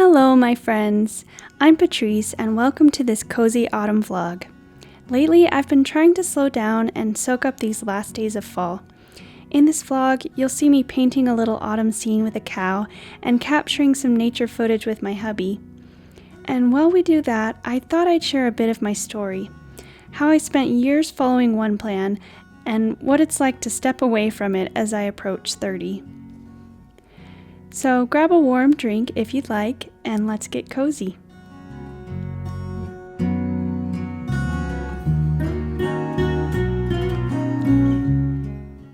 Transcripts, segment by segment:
Hello, my friends. I'm Patrice, and welcome to this cozy autumn vlog. Lately, I've been trying to slow down and soak up these last days of fall. In this vlog, you'll see me painting a little autumn scene with a cow and capturing some nature footage with my hubby. And while we do that, I thought I'd share a bit of my story. How I spent years following one plan, and what it's like to step away from it as I approach 30. So grab a warm drink if you'd like, and let's get cozy.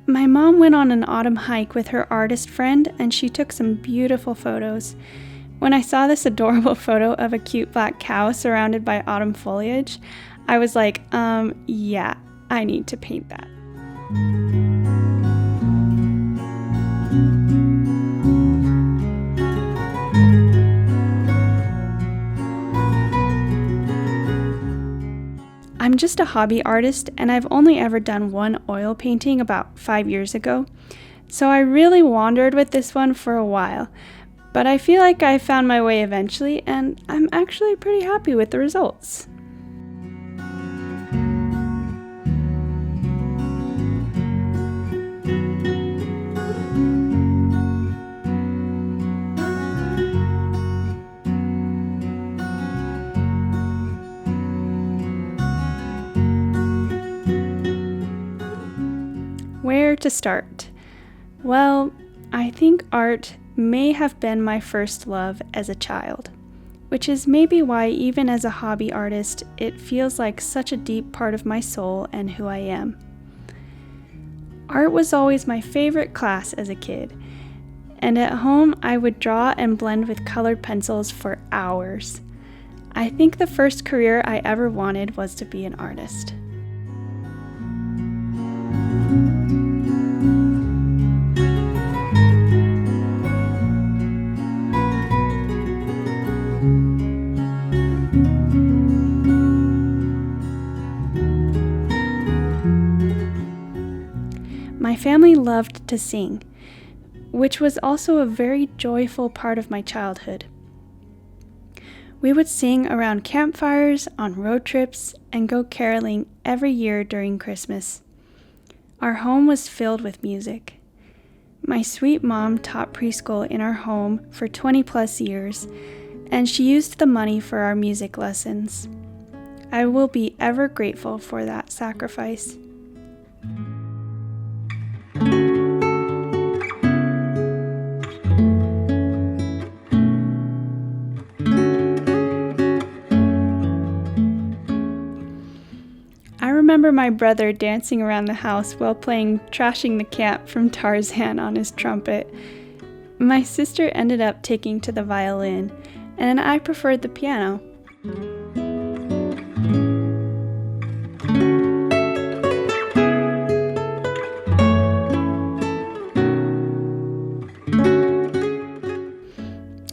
My mom went on an autumn hike with her artist friend, and she took some beautiful photos. When I saw this adorable photo of a cute black cow surrounded by autumn foliage, I was like, yeah, I need to paint that. I'm just a hobby artist, and I've only ever done one oil painting about 5 years ago, so I really wandered with this one for a while, but I feel like I found my way eventually, and I'm actually pretty happy with the results. Where to start? Well, I think art may have been my first love as a child, which is maybe why even as a hobby artist, it feels like such a deep part of my soul and who I am. Art was always my favorite class as a kid, and at home I would draw and blend with colored pencils for hours. I think the first career I ever wanted was to be an artist. My family loved to sing, which was also a very joyful part of my childhood. We would sing around campfires, on road trips, and go caroling every year during Christmas. Our home was filled with music. My sweet mom taught preschool in our home for 20 plus years, and she used the money for our music lessons. I will be ever grateful for that sacrifice. I remember my brother dancing around the house while playing Trashing the Camp from Tarzan on his trumpet. My sister ended up taking to the violin, and I preferred the piano.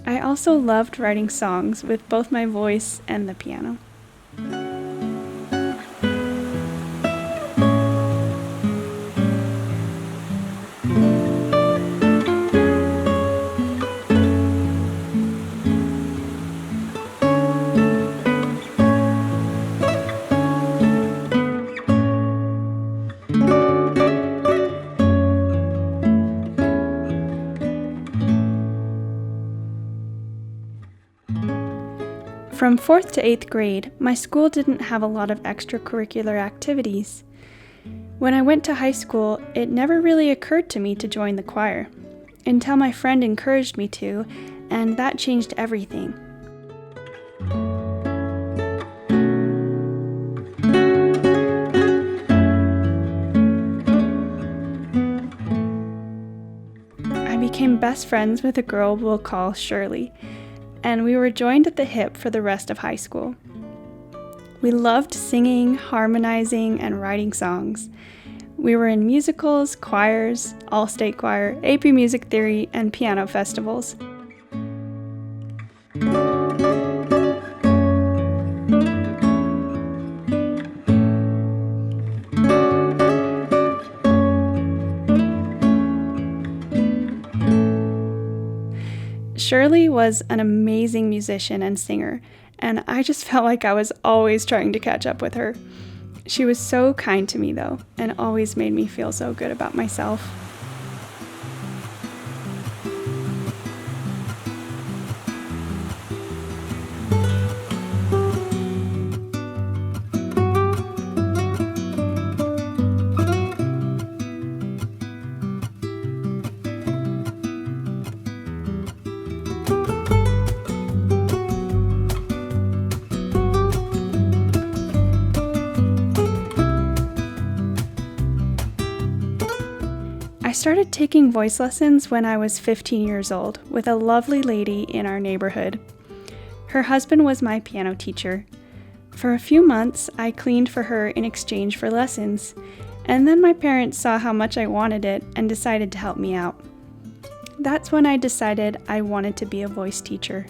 I also loved writing songs with both my voice and the piano. From 4th to 8th grade, my school didn't have a lot of extracurricular activities. When I went to high school, it never really occurred to me to join the choir, until my friend encouraged me to, and that changed everything. I became best friends with a girl we'll call Shirley, and we were joined at the hip for the rest of high school. We loved singing, harmonizing, and writing songs. We were in musicals, choirs, all-state choir, AP Music Theory, and piano festivals. Shirley was an amazing musician and singer, and I just felt like I was always trying to catch up with her. She was so kind to me, though, and always made me feel so good about myself. I started taking voice lessons when I was 15 years old with a lovely lady in our neighborhood. Her husband was my piano teacher. For a few months, I cleaned for her in exchange for lessons, and then my parents saw how much I wanted it and decided to help me out. That's when I decided I wanted to be a voice teacher.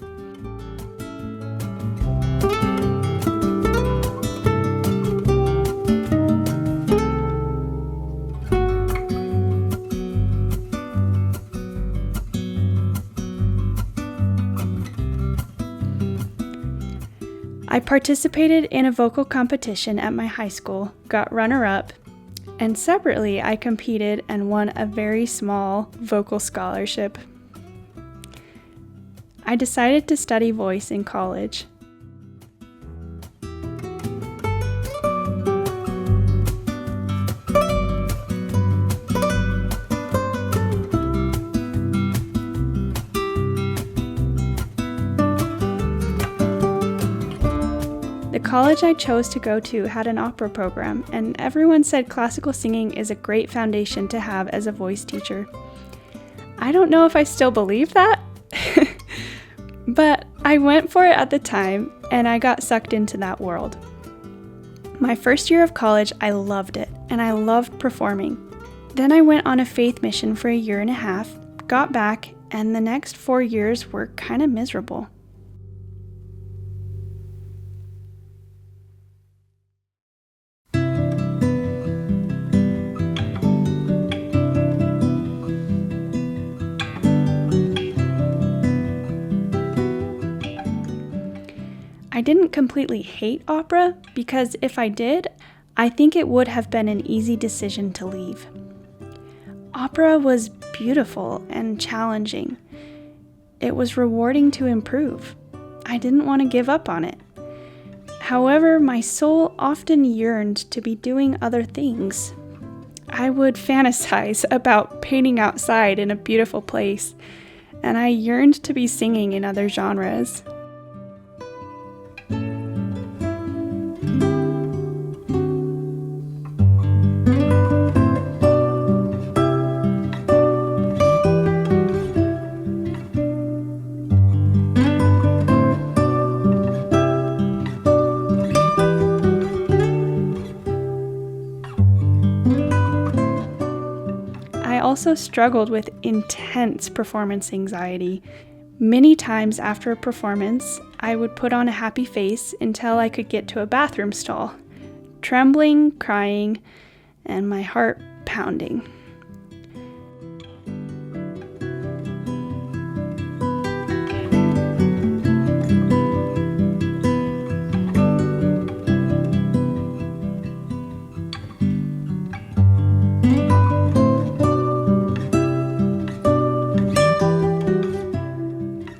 I participated in a vocal competition at my high school, got runner-up, and separately I competed and won a very small vocal scholarship. I decided to study voice in college. The college I chose to go to had an opera program, and everyone said classical singing is a great foundation to have as a voice teacher. I don't know if I still believe that, but I went for it at the time, and I got sucked into that world. My first year of college, I loved it, and I loved performing. Then I went on a faith mission for a year and a half, got back, and the next 4 years were kind of miserable. I didn't completely hate opera because if I did, I think it would have been an easy decision to leave. Opera was beautiful and challenging. It was rewarding to improve. I didn't want to give up on it. However, my soul often yearned to be doing other things. I would fantasize about painting outside in a beautiful place, and I yearned to be singing in other genres. I also struggled with intense performance anxiety. Many times after a performance, I would put on a happy face until I could get to a bathroom stall, trembling, crying, and my heart pounding.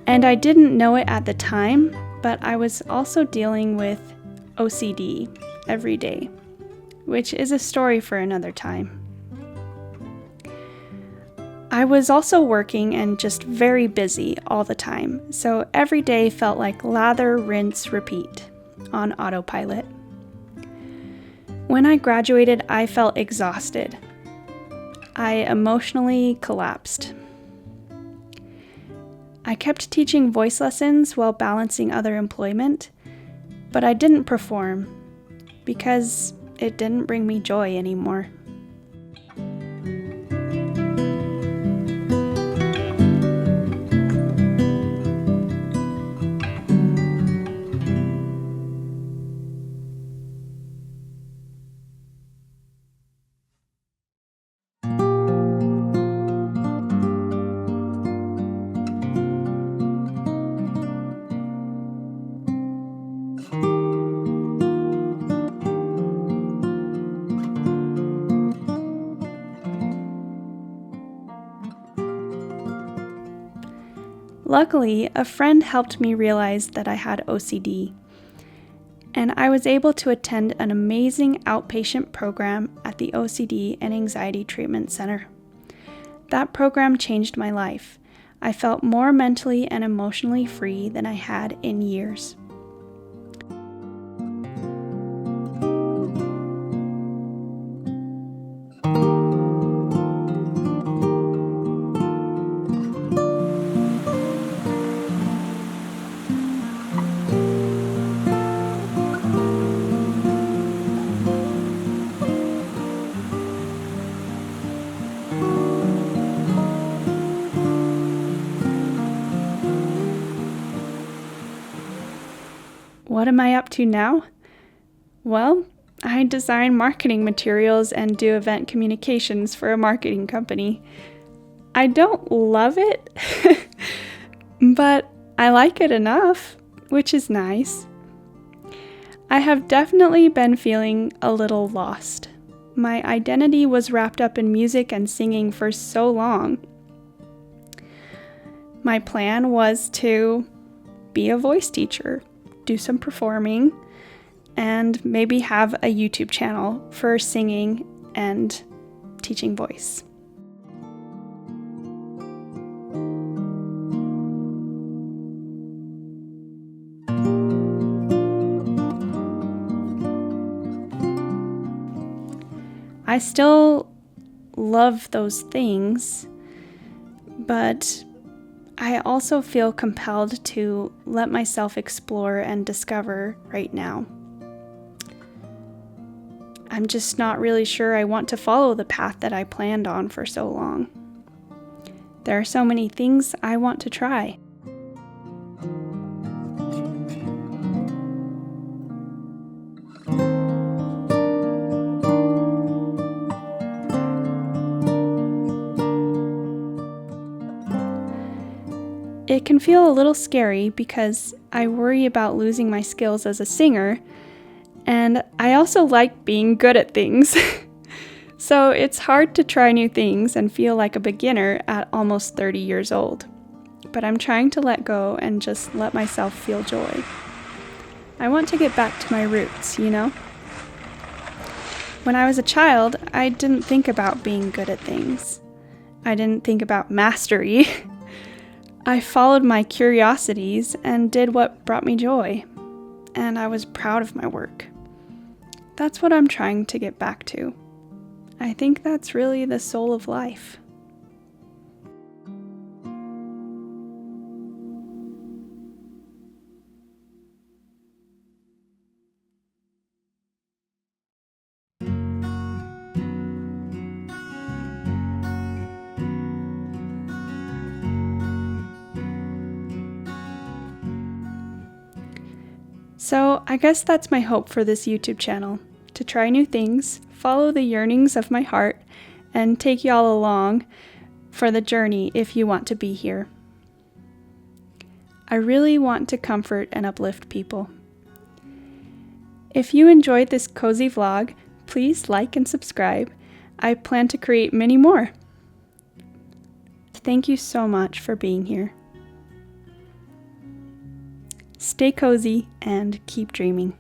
And I didn't know it at the time, but I was also dealing with OCD every day, which is a story for another time. I was also working and just very busy all the time, so every day felt like lather, rinse, repeat on autopilot. When I graduated, I felt exhausted. I emotionally collapsed. I kept teaching voice lessons while balancing other employment, but I didn't perform because it didn't bring me joy anymore. luckily, a friend helped me realize that I had OCD, and I was able to attend an amazing outpatient program at the OCD and Anxiety Treatment Center. That program changed my life. I felt more mentally and emotionally free than I had in years. What am I up to now? Well, I design marketing materials and do event communications for a marketing company. I don't love it, but I like it enough, which is nice. I have definitely been feeling a little lost. My identity was wrapped up in music and singing for so long. My plan was to be a voice teacher, do some performing, and maybe have a YouTube channel for singing and teaching voice. I still love those things, but I also feel compelled to let myself explore and discover right now. I'm just not really sure I want to follow the path that I planned on for so long. There are so many things I want to try. It can feel a little scary because I worry about losing my skills as a singer, and I also like being good at things. So it's hard to try new things and feel like a beginner at almost 30 years old. But I'm trying to let go and just let myself feel joy. I want to get back to my roots, you know? When I was a child, I didn't think about being good at things. I didn't think about mastery. I followed my curiosities and did what brought me joy, and I was proud of my work. That's what I'm trying to get back to. I think that's really the soul of life. So I guess that's my hope for this YouTube channel, to try new things, follow the yearnings of my heart, and take y'all along for the journey if you want to be here. I really want to comfort and uplift people. If you enjoyed this cozy vlog, please like and subscribe. I plan to create many more. Thank you so much for being here. Stay cozy and keep dreaming.